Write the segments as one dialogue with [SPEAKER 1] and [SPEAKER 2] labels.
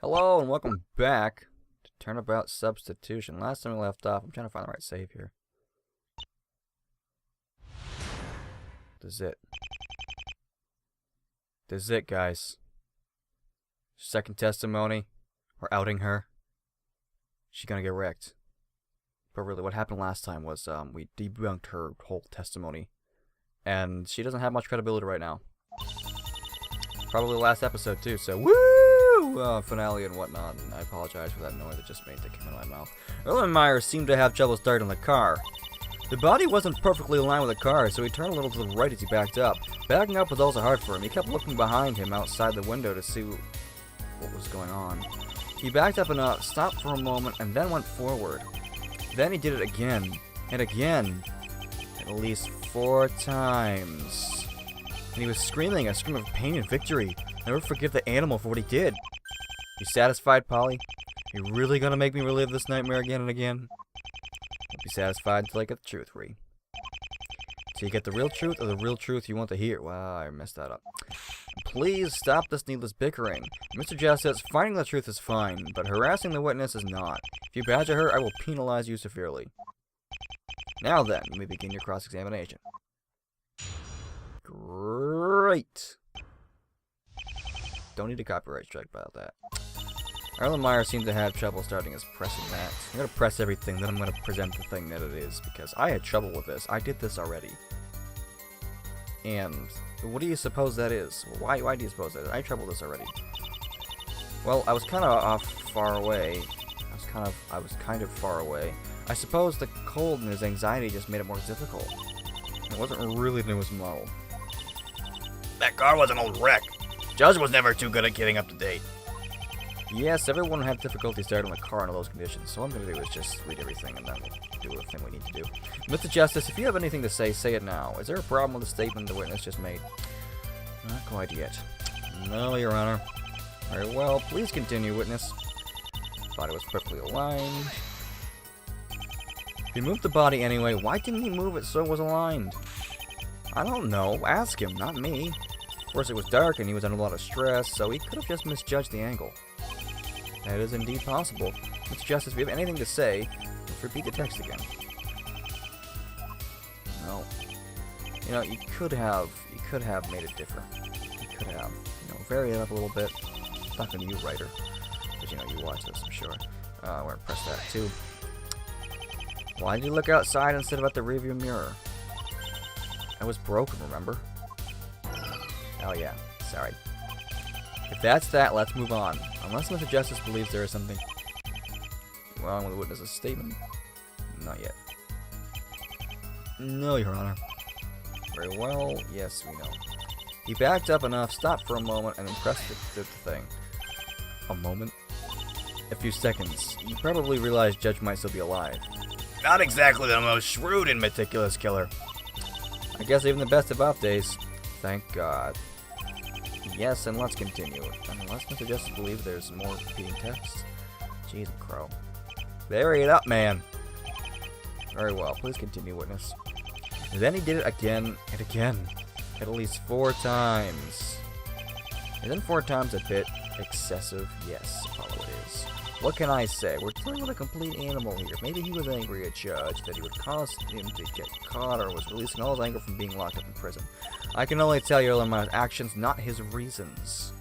[SPEAKER 1] Hello and welcome back to Turnabout Substitution. Last time we left off, I'm trying to find the right save here. This is it. This is it, guys. Second testimony. We're outing her. She's gonna get wrecked. But really, what happened last time was we debunked her whole testimony. And she doesn't have much credibility right now. Probably the last episode too, so woo! Finale and whatnot, and I apologize for that noise I just made that came out of my mouth. Erlenmeyer seemed to have trouble starting the car. The body wasn't perfectly aligned with the car, so he turned a little to the right as he backed up. Backing up was also hard for him. He kept looking behind him outside the window to see what was going on. He backed up enough, stopped for a moment, and then went forward. Then he did it again, and again, at least 4 times. And he was screaming a scream of pain and victory. Never forgive the animal for what he did. You satisfied, Polly? You really gonna make me relive this nightmare again and again? Don't be satisfied until I get the truth, Rhea. So you get the real truth or the real truth you want to hear? Wow, I messed that up. Please stop this needless bickering. Mr. Justice, finding the truth is fine, but harassing the witness is not. If you badger her, I will penalize you severely. Now then, you may begin your cross-examination. Great. Don't need a copyright strike about that. Erlenmeyer seemed to have trouble starting his pressing that. I'm going to press everything, then I'm going to present the thing that it is, because I had trouble with this. I did this already. And what do you suppose that is? Why do you suppose that is? I had trouble with this already. Well, I was kind of far away. I was kind of far away. I suppose the cold and his anxiety just made it more difficult. It wasn't really the newest model.
[SPEAKER 2] That car was an old wreck. Judge was never too good at getting up to date.
[SPEAKER 1] Yes, everyone had difficulty starting the car under those conditions, so what I'm going to do is just read everything and then we'll do the thing we need to do. Mr. Justice, if you have anything to say it now. Is there a problem with the statement the witness just made? Not quite yet. No, Your Honor. Very well, please continue, witness. Body was perfectly aligned. If he moved the body anyway, why didn't he move it so it was aligned? I don't know. Ask him, not me. Of course, it was dark and he was under a lot of stress, so he could have just misjudged the angle. That is indeed possible. Mr. Justice, if you have anything to say, let's repeat the text again. No. You know, you could have made it different. You could have, vary it up a little bit. It's not going to you, writer. Because, you watch this, I'm sure. We're going to press that, too. Why did you look outside instead of at the rearview mirror? I was broken, remember? Oh yeah, sorry. If that's that, let's move on. Unless Mr. Justice believes there is something wrong with the witness's statement. Not yet. No, Your Honor. Very well, yes, we know. He backed up enough, stopped for a moment, and then pressed the thing. A moment? A few seconds. You probably realize Judge might still be alive.
[SPEAKER 2] Not exactly the most shrewd and meticulous killer.
[SPEAKER 1] I guess even the best of off days. Thank God. Yes, and let's continue. Unless Mr. Justice believes there's more repeating text. Jeez, crow. Vary it up, man. Very well. Please continue, witness. And then he did it again and again. At least 4 times. And then 4 times a bit excessive. Yes, Apollo it is. What can I say? We're dealing with a complete animal here. Maybe he was angry at Judge that he would cause him to get caught, or was releasing all his anger from being locked up in prison. I can only tell you Erlenmeyer's actions, not his reasons.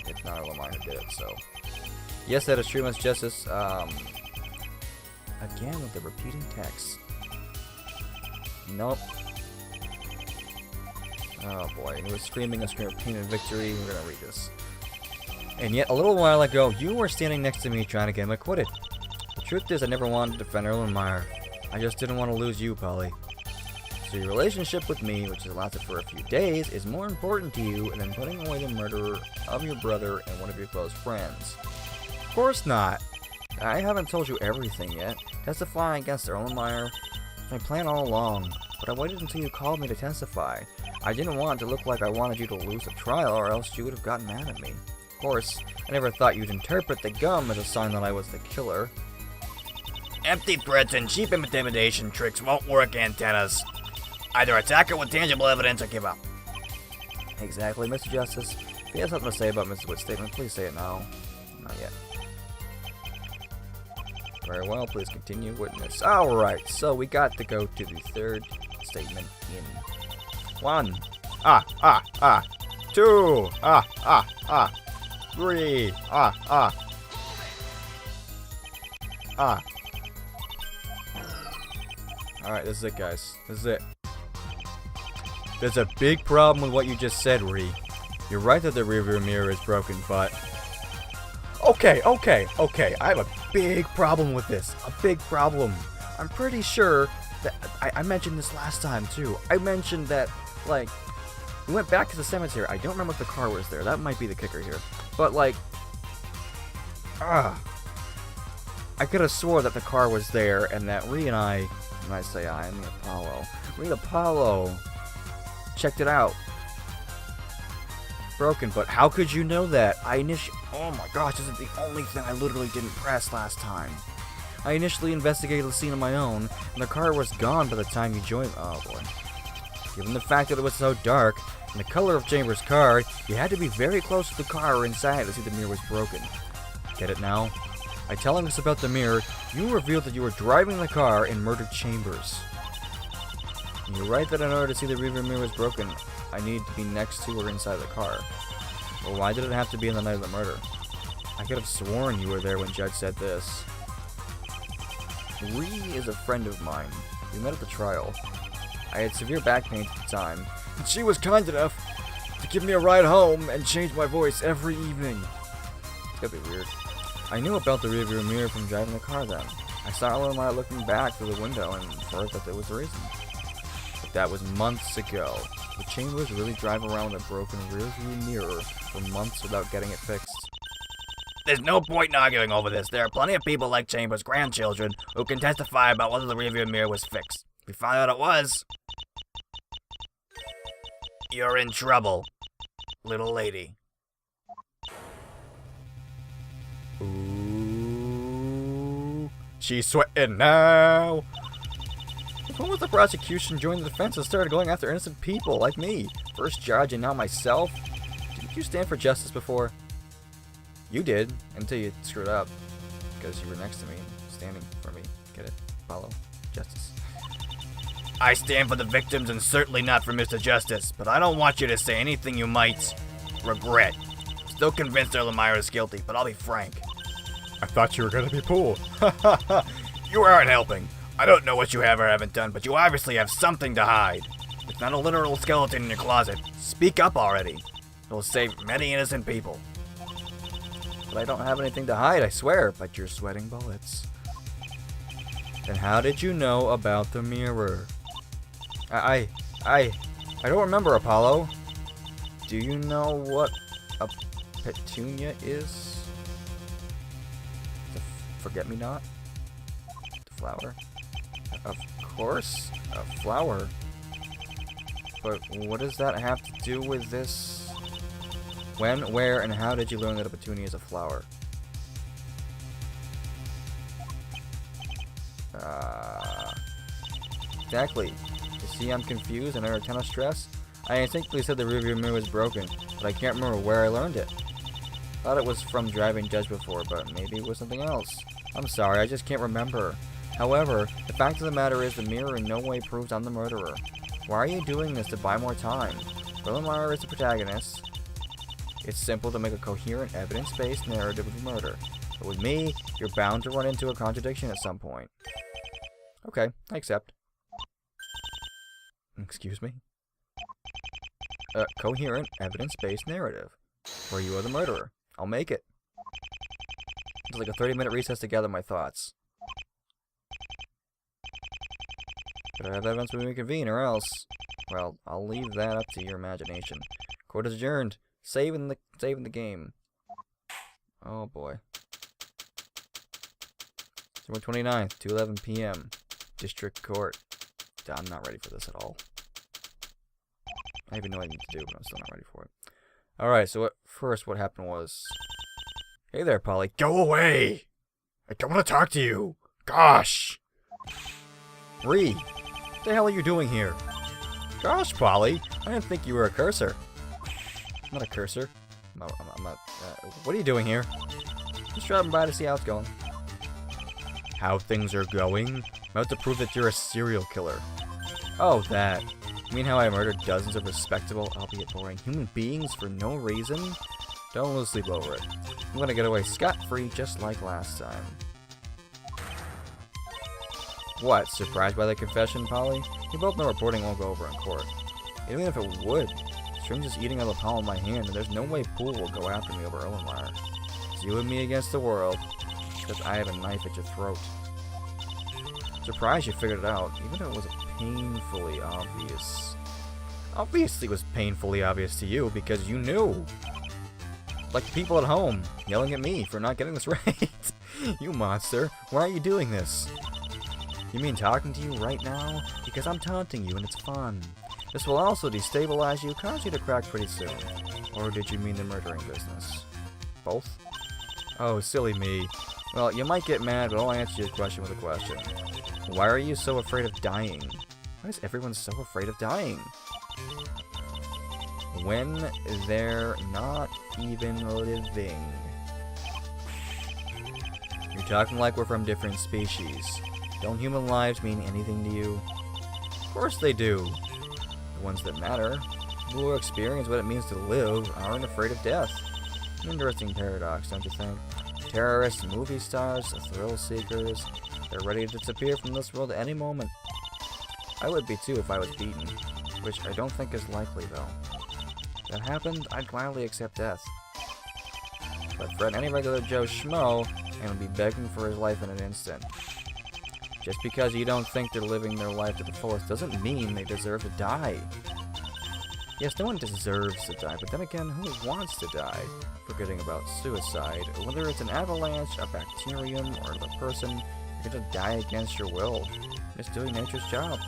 [SPEAKER 1] It's not Erlenmeyer who did it, so... Yes, that is true, Mr. Justice. Again with the repeating text. Nope. Oh boy, he was screaming a scream of pain and victory. We're gonna read this. And yet, a little while ago, you were standing next to me trying to get him acquitted. The truth is, I never wanted to defend Erlenmeyer. I just didn't want to lose you, Polly. So your relationship with me, which has lasted for a few days, is more important to you than putting away the murderer of your brother and one of your close friends. Of course not. I haven't told you everything yet. Testifying against Erlenmeyer was my plan all along, but I waited until you called me to testify. I didn't want it to look like I wanted you to lose the trial, or else you would have gotten mad at me. Of course, I never thought you'd interpret the gum as a sign that I was the killer.
[SPEAKER 2] Empty threats and cheap intimidation tricks won't work, antennas. Either attack her with tangible evidence or give up.
[SPEAKER 1] Exactly, Mr. Justice. If you have something to say about Mrs. Witt's statement, please say it now. Not yet. Very well, please continue, witness. Alright, so we got to go to the third statement in 1. 2. 3. Alright, this is it, guys. This is it. There's a big problem with what you just said, Rhea. You're right that the rearview mirror is broken, but... Okay. I have a big problem with this. A big problem. I'm pretty sure that... I mentioned this last time, too. I mentioned that, like... We went back to the cemetery. I don't remember if the car was there. That might be the kicker here. But, like... I could have swore that the car was there, and that Rhea and I... When I say I mean Apollo. Rhea and Apollo... checked it out. Broken, but how could you know that? Oh my gosh, this is the only thing I literally didn't press last time. I initially investigated the scene on my own, and the car was gone by the time you joined. Oh boy. Given the fact that it was so dark, and the color of Chambers' car, you had to be very close to the car or inside to see the mirror was broken. Get it now? By telling us about the mirror, you revealed that you were driving the car and murdered Chambers. And you're right that in order to see the rearview mirror was broken, I need to be next to or inside the car. Well, why did it have to be in the night of the murder? I could have sworn you were there when Judge said this. Rhea is a friend of mine. We met at the trial. I had severe back pain at the time, and she was kind enough to give me a ride home and change my voice every evening. It's gotta be weird. I knew about the rearview mirror from driving the car then. I saw her while looking back through the window and inferred that there was a reason. But that was months ago. The Chambers really drive around with a broken rearview mirror for months without getting it fixed.
[SPEAKER 2] There's no point in arguing over this. There are plenty of people like Chambers' grandchildren who can testify about whether the rearview mirror was fixed. If we find out it was, you're in trouble, little lady.
[SPEAKER 1] Ooh, she's sweating now. When was the prosecution joined the defense and started going after innocent people like me? First judge and now myself? Didn't you stand for justice before? You did, until you screwed up. Because you were next to me, standing for me. Get it? Follow. Justice.
[SPEAKER 2] I stand for the victims and certainly not for Mr. Justice, but I don't want you to say anything you might regret. Still convinced Erlenmeyer is guilty, but I'll be frank.
[SPEAKER 1] I thought you were gonna be cool.
[SPEAKER 2] You aren't helping. I don't know what you have or haven't done, but you obviously have something to hide. It's not a literal skeleton in your closet. Speak up already. It'll save many innocent people.
[SPEAKER 1] But I don't have anything to hide, I swear. But you're sweating bullets. Then how did you know about the mirror? I don't remember, Apollo. Do you know what a petunia is? The forget-me-not? The flower? Of course, a flower. But what does that have to do with this? When, where, and how did you learn that a petunia is a flower? Exactly. You see, I'm confused and under a ton of stress. I instinctively said the rearview mirror was broken, but I can't remember where I learned it. Thought it was from driving Judge before, but maybe it was something else. I'm sorry, I just can't remember. However, the fact of the matter is the mirror in no way proves I'm the murderer. Why are you doing this to buy more time? Erlenmeyer is the protagonist. It's simple to make a coherent, evidence-based narrative of the murder. But with me, you're bound to run into a contradiction at some point. Okay, I accept. Excuse me? A coherent, evidence-based narrative. Where you are the murderer. I'll make it. It's like a 30-minute recess to gather my thoughts. But I have evidence when we convene, or else... Well, I'll leave that up to your imagination. Court is adjourned. Saving the game. Oh boy. September 29th, 2:11 p.m. District Court. I'm not ready for this at all. I even know what I need to do, but I'm still not ready for it. Alright, so what happened was... Hey there, Polly.
[SPEAKER 2] Go away! I don't want to talk to you! Gosh!
[SPEAKER 1] Rhea! What the hell are you doing here? Gosh, Polly! I didn't think you were a cursor. I'm not a cursor. I'm not, what are you doing here? Just driving by to see how it's going. How things are going? I'm about to prove that you're a serial killer. Oh, that. You mean how I murdered dozens of respectable, albeit boring, human beings for no reason? Don't lose sleep over it. I'm gonna get away scot-free just like last time. What, surprised by the confession, Polly? You both know reporting won't go over in court. Even if it would, String's just eating out of the palm of my hand, and there's no way Poole will go after me over Erlenmeyer. It's you and me against the world, because I have a knife at your throat. Surprised you figured it out, even though it was painfully obvious. Obviously it was painfully obvious to you, because you knew. Like the people at home, yelling at me for not getting this right. You monster, why are you doing this? You mean talking to you right now? Because I'm taunting you and it's fun. This will also destabilize you, cause you to crack pretty soon. Or did you mean the murdering business? Both? Oh, silly me. Well, you might get mad, but I'll answer your question with a question. Why are you so afraid of dying? Why is everyone so afraid of dying? When they're not even living. You're talking like we're from different species. Don't human lives mean anything to you? Of course they do. The ones that matter, people who experience what it means to live, aren't afraid of death. An interesting paradox, don't you think? Terrorists, movie stars, thrill seekers, they're ready to disappear from this world at any moment. I would be too if I was beaten, which I don't think is likely though. If that happened, I'd gladly accept death. But for any regular Joe Schmo, and would be begging for his life in an instant. Just because you don't think they're living their life to the fullest doesn't mean they deserve to die. Yes, no one deserves to die, but then again, who wants to die? Forgetting about suicide, whether it's an avalanche, a bacterium, or the person, you're gonna die against your will. Just doing nature's job,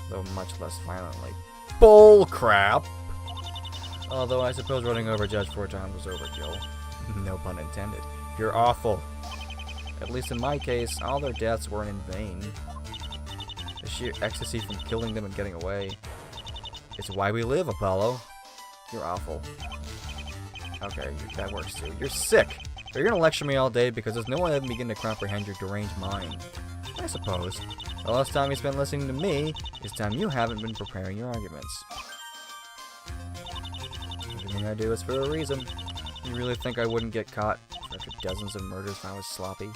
[SPEAKER 1] though much less violently. Bull crap! Although I suppose running over Judge 4 times was overkill. No pun intended. You're awful. At least in my case, all their deaths weren't in vain. The sheer ecstasy from killing them and getting away. It's why we live, Apollo. You're awful. Okay, that works too. You're sick! You're gonna lecture me all day because there's no one that can begin to comprehend your deranged mind. I suppose. The last time you spent listening to me is time you haven't been preparing your arguments. Everything I do is for a reason. You really think I wouldn't get caught after dozens of murders if I was sloppy?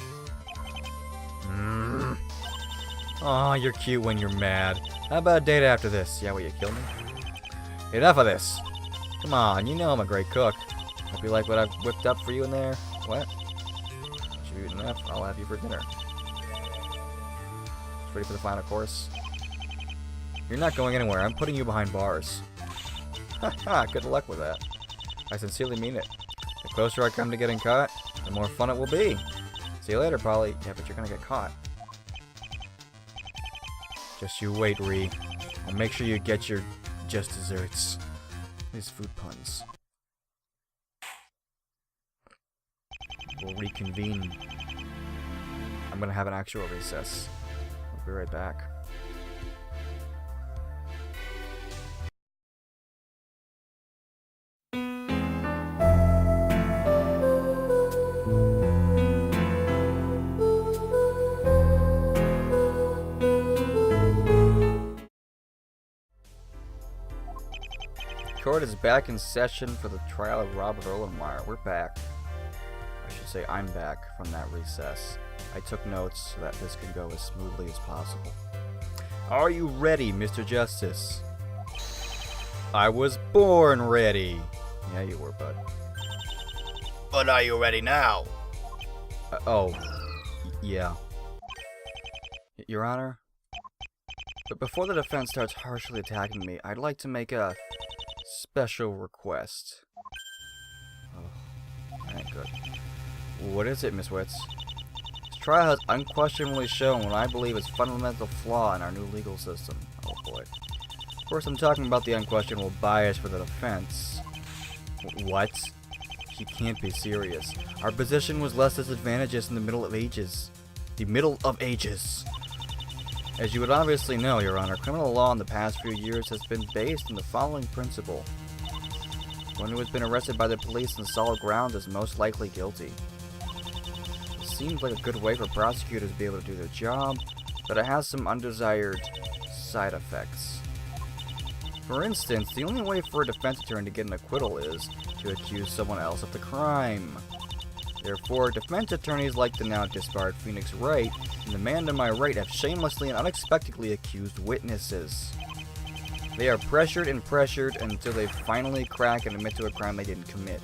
[SPEAKER 1] Aw, you're cute when you're mad. How about a date after this? Yeah, will you kill me? Enough of this. Come on, you know I'm a great cook. Hope you like what I've whipped up for you in there. What? Should you eat enough? I'll have you for dinner. Ready for the final course? You're not going anywhere. I'm putting you behind bars. Haha, good luck with that. I sincerely mean it. The closer I come to getting caught, the more fun it will be. See you later, Polly. Yeah, but you're gonna get caught. Just you wait, Rhea. I'll make sure you get your just desserts. These food puns. We'll reconvene. I'm gonna have an actual recess. I'll be right back. Court is back in session for the trial of Robert Erlenmeyer. We're back. I should say I'm back from that recess. I took notes so that this can go as smoothly as possible. Are you ready, Mr. Justice? I was born ready. Yeah, you were, bud.
[SPEAKER 2] But are you ready now?
[SPEAKER 1] Yeah. Your Honor? But before the defense starts harshly attacking me, I'd like to make a special request. Oh, alright, good. What is it, Miss Witz? This trial has unquestionably shown what I believe is a fundamental flaw in our new legal system. Oh boy. Of course, I'm talking about the unquestionable bias for the defense. What? You can't be serious. Our position was less disadvantageous in the Middle of Ages. The Middle of Ages. As you would obviously know, Your Honor, criminal law in the past few years has been based on the following principle. One who has been arrested by the police on solid grounds is most likely guilty. It seems like a good way for prosecutors to be able to do their job, but it has some undesired side effects. For instance, the only way for a defense attorney to get an acquittal is to accuse someone else of the crime. Therefore, defense attorneys like the now disbarred Phoenix Wright and the man to my right have shamelessly and unexpectedly accused witnesses. They are pressured and pressured until they finally crack and admit to a crime they didn't commit.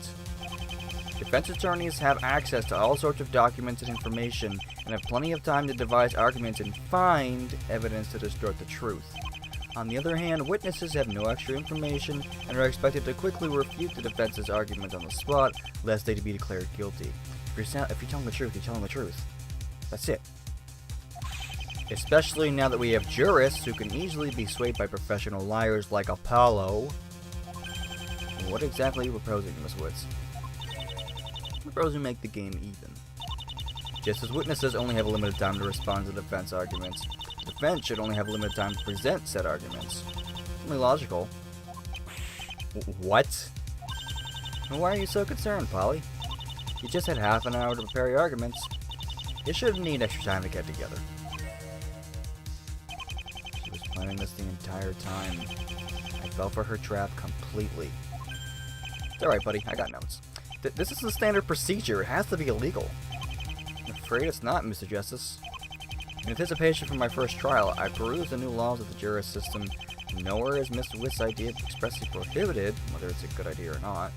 [SPEAKER 1] Defense attorneys have access to all sorts of documents and information and have plenty of time to devise arguments and find evidence to distort the truth. On the other hand, witnesses have no extra information and are expected to quickly refute the defense's argument on the spot, lest they be declared guilty. If you're telling the truth, you're telling the truth. That's it. Especially now that we have jurists who can easily be swayed by professional liars like Apollo. What exactly are you proposing, Miss Woods? I'm proposing to make the game even. Just as witnesses only have a limited time to respond to defense arguments, the defense should only have a limited time to present said arguments. Only logical. What? Well, why are you so concerned, Polly? You just had half an hour to prepare your arguments. You shouldn't need extra time to get together. She was planning this the entire time. I fell for her trap completely. It's alright, buddy. I got notes. This is the standard procedure. It has to be illegal. I'm afraid it's not, Mr. Justice. In anticipation for my first trial, I perused the new laws of the juris system. Nowhere is Mr. Witt's idea expressly prohibited, whether it's a good idea or not.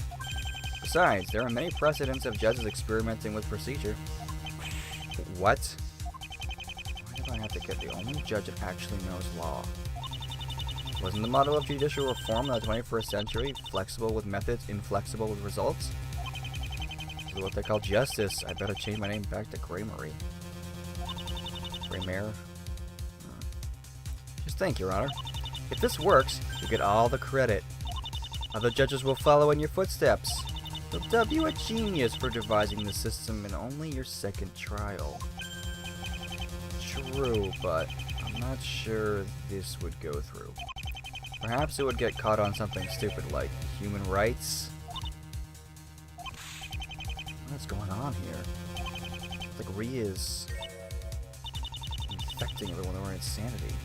[SPEAKER 1] Besides, there are many precedents of judges experimenting with procedure. What? Why do I have to get the only judge that actually knows law? Wasn't the motto of judicial reform in the 21st century, flexible with methods, inflexible with results? This is what they call justice. I better change my name back to Graymarie. Graymare? Just think, Your Honor. If this works, you get all the credit. Other judges will follow in your footsteps. They'll dub you a genius for devising the system in only your second trial. True, but I'm not sure this would go through. Perhaps it would get caught on something stupid like human rights. What's going on here? It's like Rhea's infecting everyone with her insanity.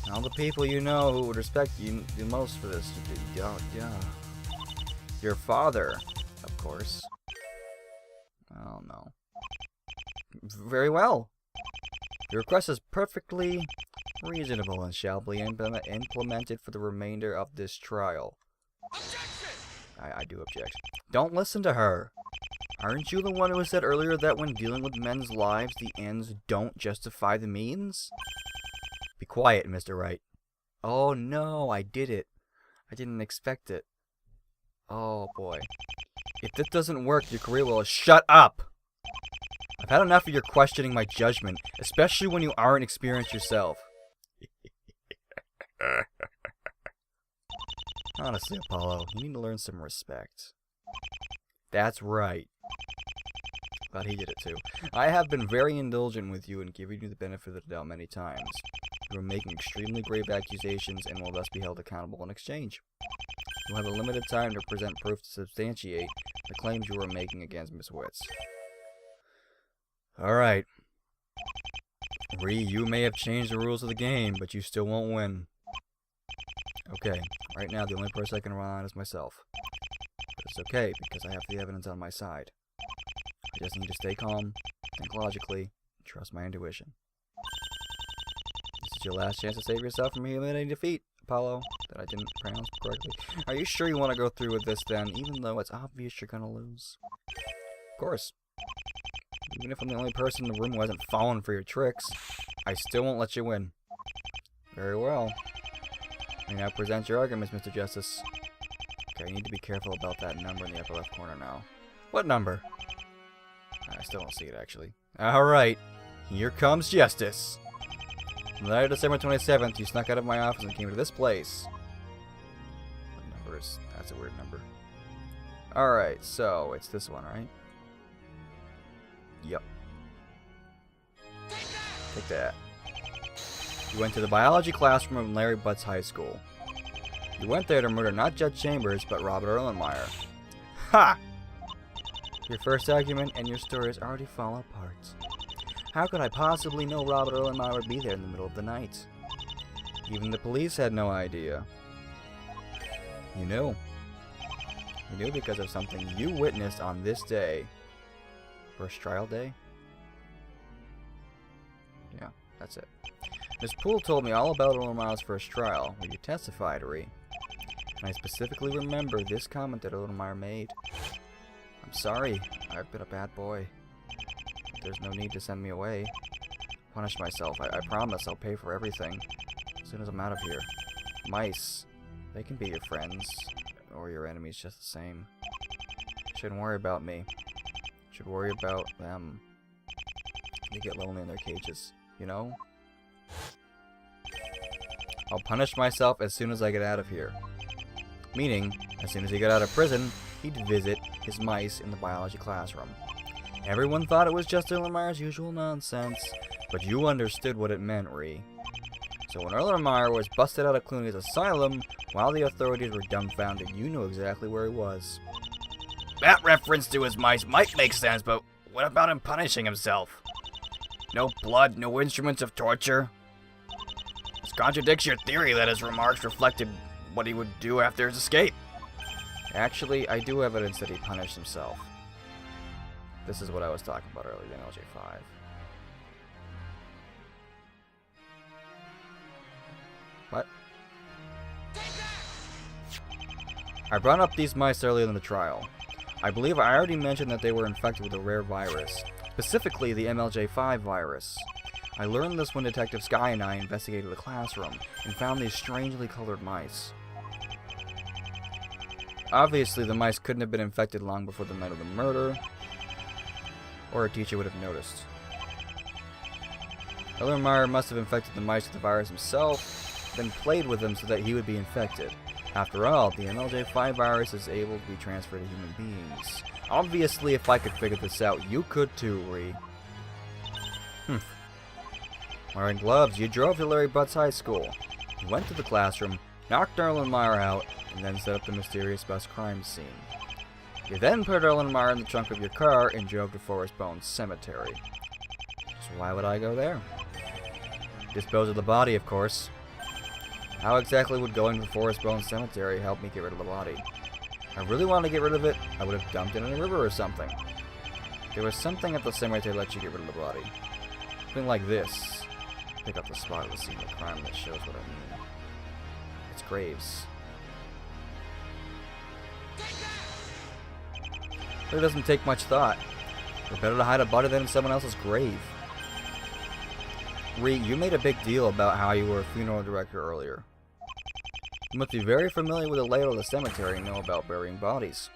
[SPEAKER 1] And all the people you know who would respect you the most for this, yeah. Your father, of course. Oh no. Very well. Your request is perfectly reasonable and shall be implemented for the remainder of this trial. I do object. Don't listen to her. Aren't you the one who said earlier that when dealing with men's lives, the ends don't justify the means? Be quiet, Mr. Wright. Oh no, I did it. I didn't expect it. Oh boy. If this doesn't work, your career will... Shut up! I've had enough of your questioning my judgment, especially when you aren't experienced yourself. Honestly, Apollo, you need to learn some respect. That's right. But he did it too. I have been very indulgent with you and giving you the benefit of the doubt many times. You are making extremely grave accusations and will thus be held accountable in exchange. You have a limited time to present proof to substantiate the claims you are making against Miss Witz. Alright. Rhea, you may have changed the rules of the game, but you still won't win. Okay, right now the only person I can rely on is myself. But it's okay, because I have the evidence on my side. I just need to stay calm, think logically, and trust my intuition. This is your last chance to save yourself from humiliating defeat, Apollo, that I didn't pronounce correctly. Are you sure you want to go through with this then, even though it's obvious you're gonna lose? Of course. Even if I'm the only person in the room who hasn't fallen for your tricks, I still won't let you win. Very well. You now present your arguments, Mr. Justice. Okay, I need to be careful about that number in the upper left corner now. What number? I still don't see it, actually. Alright, here comes justice. On the night of December 27th, you snuck out of my office and came to this place. What number is... That's a weird number. Alright, so it's this one, right? Yep. Take that. You went to the biology classroom of Larry Butts High School. You went there to murder not Judge Chambers, but Robert Erlenmeyer. Ha! Your first argument and your stories already fall apart. How could I possibly know Robert Erlenmeyer would be there in the middle of the night? Even the police had no idea. You knew. You knew because of something you witnessed on this day. First trial day? Yeah, that's it. Miss Poole told me all about Erlenmeyer's first trial, where you testified, Rhea. And I specifically remember this comment that Erlenmeyer made. I'm sorry, I've been a bad boy. There's no need to send me away. Punish myself. I promise I'll pay for everything. As soon as I'm out of here. Mice. They can be your friends. Or your enemies just the same. Shouldn't worry about me. Should worry about them. They get lonely in their cages. You know? I'll punish myself as soon as I get out of here. Meaning, as soon as he got out of prison, he'd visit his mice in the biology classroom. Everyone thought it was just Erlenmeyer's usual nonsense, but you understood what it meant, Rhea. So when Erlenmeyer was busted out of Clooney's asylum, while the authorities were dumbfounded, you knew exactly where he was.
[SPEAKER 2] That reference to his mice might make sense, but what about him punishing himself? No blood, no instruments of torture. This contradicts your theory that his remarks reflected what he would do after his escape.
[SPEAKER 1] Actually, I do have evidence that he punished himself. This is what I was talking about earlier in LJ5. What? I brought up these mice earlier in the trial. I believe I already mentioned that they were infected with a rare virus, specifically the MLJ5 virus. I learned this when Detective Sky and I investigated the classroom and found these strangely colored mice. Obviously, the mice couldn't have been infected long before the night of the murder, or a teacher would have noticed. Erlenmeyer must have infected the mice with the virus himself, then played with them so that he would be infected. After all, the MLJ5 virus is able to be transferred to human beings. Obviously, if I could figure this out, you could too, Rhea. Wearing gloves, you drove to Larry Butt's high school. You went to the classroom, knocked Erlenmeyer out, and then set up the mysterious bus crime scene. You then put Erlenmeyer in the trunk of your car and drove to Forest Bones Cemetery. So why would I go there? Dispose of the body, of course. How exactly would going to Forest Bones Cemetery help me get rid of the body? If I really wanted to get rid of it, I would have dumped it in a river or something. There was something at the cemetery that let you get rid of the body. Something like this. Pick up the spot of the scene of the crime that shows what I mean. It's graves. It doesn't take much thought. It's better to hide a body than in someone else's grave. Rhea, you made a big deal about how you were a funeral director earlier. You must be very familiar with the layout of the cemetery and know about burying bodies.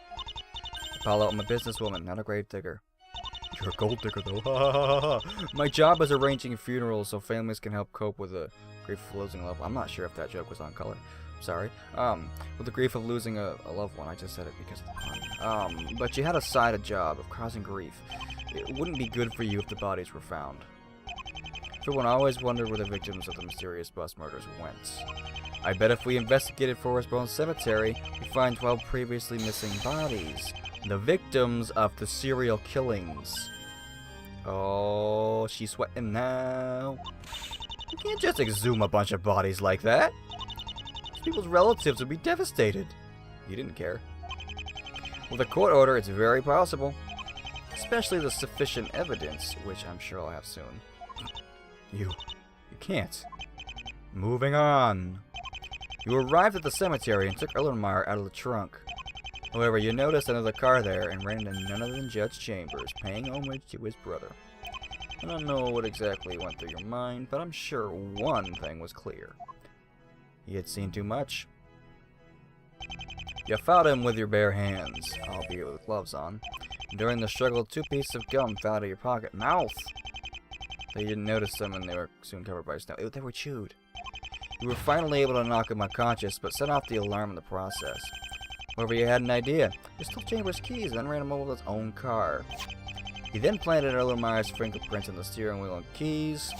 [SPEAKER 1] Apollo, I'm a businesswoman, not a grave digger. You're a gold digger, though. My job is arranging funerals so families can help cope with the grief of losing a loved one. I'm not sure if that joke was on color. Sorry. With the grief of losing a loved one. I just said it because of the pun. But you had a side job of causing grief. It wouldn't be good for you if the bodies were found. Everyone always wondered where the victims of the mysterious bus murders went. I bet if we investigated Forest Bones Cemetery, we'd find 12 previously missing bodies. The victims of the serial killings. Oh, she's sweating now. You can't just exhume a bunch of bodies like that. People's relatives would be devastated. You didn't care. With a court order, it's very possible. Especially the sufficient evidence, which I'm sure I'll have soon. You can't. Moving on. You arrived at the cemetery and took Erlenmeyer out of the trunk. However, you noticed another car there and ran into none other than Judge Chambers, paying homage to his brother. I don't know what exactly went through your mind, but I'm sure one thing was clear. You had seen too much. You fought him with your bare hands, albeit with gloves on. During the struggle, 2 pieces of gum fell out of your pocket. Mouth! They didn't notice them and they were soon covered by snow. They were chewed. You were finally able to knock him unconscious, but set off the alarm in the process. However, you had an idea. You stole Chambers' keys and then ran him over with his own car. He then planted Erlenmeyer's fingerprints on the steering wheel and keys,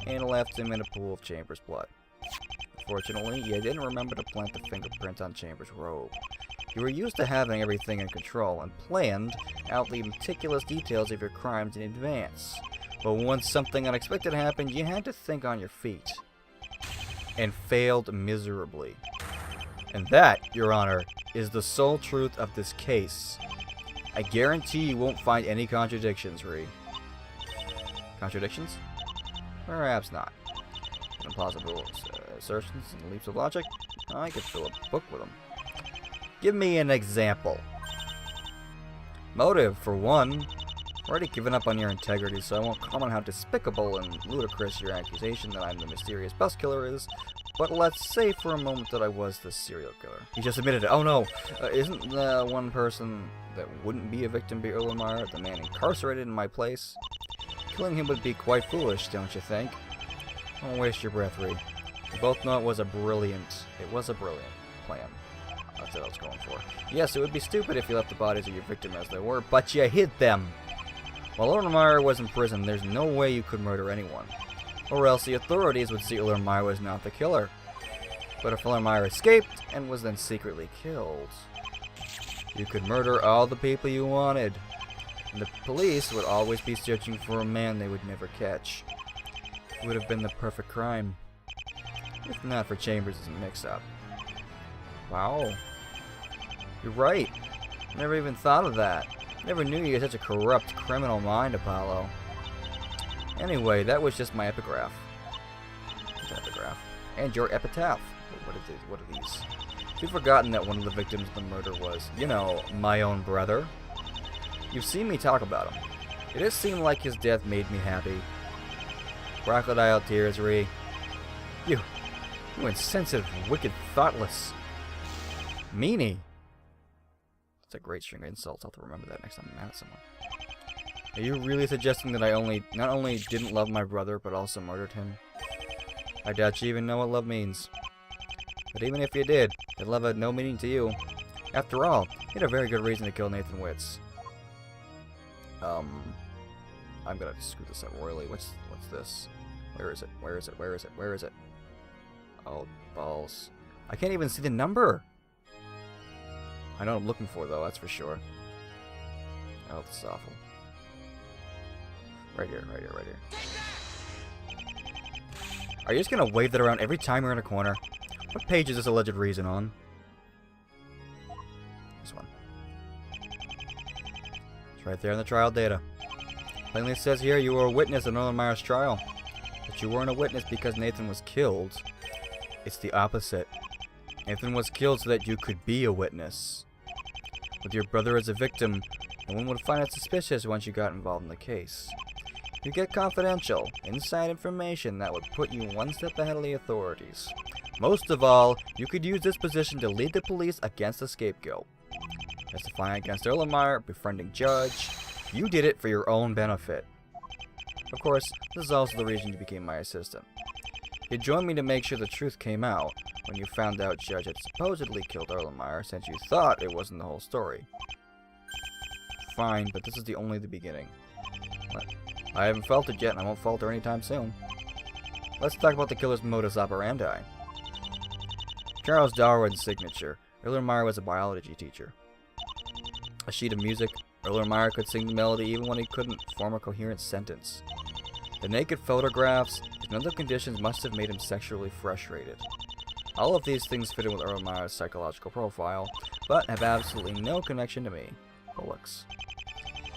[SPEAKER 1] and left him in a pool of Chambers' blood. Fortunately, you didn't remember to plant the fingerprint on Chambers' robe. You were used to having everything in control and planned out the meticulous details of your crimes in advance. But once something unexpected happened, you had to think on your feet. And failed miserably. And that, Your Honor, is the sole truth of this case. I guarantee you won't find any contradictions, Rhea. Contradictions? Perhaps not. Implausible assertions and leaps of logic? I could fill a book with them. Give me an example. Motive, for one. I've already given up on your integrity, so I won't comment how despicable and ludicrous your accusation that I'm the mysterious bus killer is, but let's say for a moment that I was the serial killer. He just admitted it. Oh no, isn't the one person that wouldn't be a victim be Erlenmeyer, the man incarcerated in my place? Killing him would be quite foolish, don't you think? Don't waste your breath, Rhea. We both know it was a brilliant plan. That's what I was going for. Yes, it would be stupid if you left the bodies of your victim as they were, but you hid them. While Erlenmeyer was in prison, there's no way you could murder anyone. Or else the authorities would see Erlenmeyer was not the killer. But if Erlenmeyer escaped and was then secretly killed, you could murder all the people you wanted. And the police would always be searching for a man they would never catch. It would have been the perfect crime. If not for Chambers' mix-up. Wow. You're right. Never even thought of that. Never knew you had such a corrupt criminal mind, Apollo. Anyway, that was just my epigraph. Epigraph. And your epitaph. What are these? You've forgotten that one of the victims of the murder was, you know, my own brother. You've seen me talk about him. It does seem like his death made me happy. Crocodile tears, Rhea. You insensitive, wicked, thoughtless meanie. That's a great string of insults. I'll have to remember that next time I'm mad at someone. Are you really suggesting that I not only didn't love my brother, but also murdered him? I doubt you even know what love means. But even if you did, that love had no meaning to you. After all, you had a very good reason to kill Nathan Witz. I'm gonna screw this up royally. What's this? Where is it? Where is it? Where is it? Where is it? Oh, balls. I can't even see the number! I know what I'm looking for, though, that's for sure. Oh, this is awful. Right here, right here, right here. Are you just gonna wave that around every time you're in a corner? What page is this alleged reason on? This one. It's right there in the trial data. Plainly says here you were a witness at Erlenmeyer's trial. But you weren't a witness because Nathan was killed. It's the opposite. Nathan was killed so that you could be a witness. With your brother as a victim, no one would find it suspicious once you got involved in the case. You get confidential, inside information that would put you one step ahead of the authorities. Most of all, you could use this position to lead the police against the scapegoat. Testifying against Erlenmeyer, befriending Judge, you did it for your own benefit. Of course, this is also the reason you became my assistant. You joined me to make sure the truth came out when you found out Judge had supposedly killed Erlenmeyer, since you thought it wasn't the whole story. Fine, but this is only the beginning. I haven't felt it yet, and I won't falter anytime soon. Let's talk about the killer's modus operandi. Charles Darwin's signature. Erlenmeyer was a biology teacher. A sheet of music. Erlenmeyer could sing the melody even when he couldn't form a coherent sentence. The naked photographs and other conditions must have made him sexually frustrated. All of these things fit in with Erlenmeyer's psychological profile, but have absolutely no connection to me, Bullocks.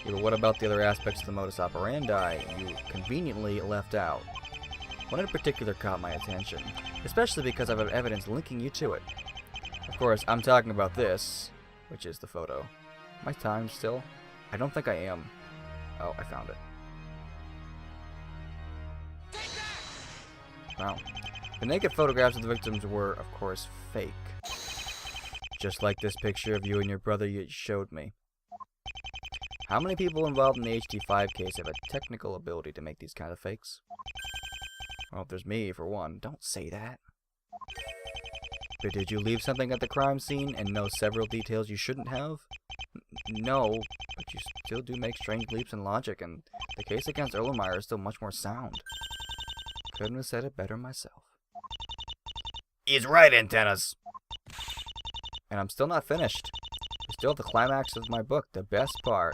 [SPEAKER 1] Yeah, but what about the other aspects of the modus operandi you conveniently left out? One in particular caught my attention, especially because I have evidence linking you to it. Of course, I'm talking about this, which is the photo. Am I timed still? I don't think I am. Oh, I found it. Wow. The naked photographs of the victims were, of course, fake. Just like this picture of you and your brother you showed me. How many people involved in the HT5 case have a technical ability to make these kind of fakes? Well, if there's me, for one. Don't say that. But did you leave something at the crime scene and know several details you shouldn't have? No, but you still do make strange leaps in logic, and the case against Erlenmeyer is still much more sound. Couldn't have said it better myself.
[SPEAKER 2] He's right, Antennas.
[SPEAKER 1] And I'm still not finished. We still have the climax of my book, the best part.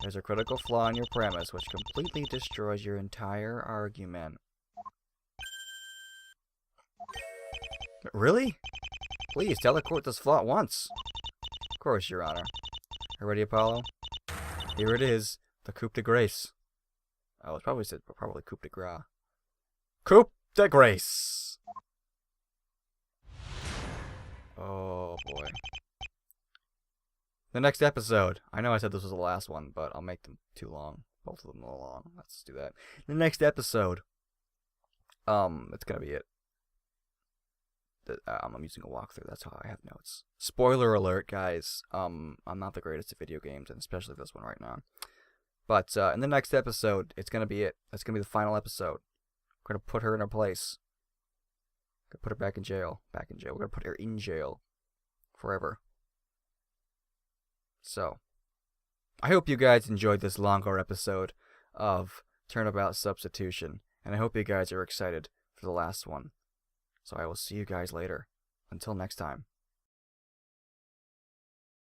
[SPEAKER 1] There's a critical flaw in your premise which completely destroys your entire argument. Really? Please, tell the court this flaw at once. Of course, Your Honor. Are you ready, Apollo? Here it is, the coup de grace. Oh, it's probably coup de grace. Coup de grace! Oh, boy. The next episode. I know I said this was the last one, but I'll make them too long. Both of them a little long. Let's do that. The next episode. That's gonna be it. I'm using a walkthrough. That's how I have notes. Spoiler alert, guys. I'm not the greatest at video games, and especially this one right now. But in the next episode, it's gonna be it. That's gonna be the final episode. We're gonna put her in her place. We're gonna put her back in jail. Back in jail. We're gonna put her in jail forever. So, I hope you guys enjoyed this longer episode of Turnabout Substitution, and I hope you guys are excited for the last one. So I will see you guys later. Until next time.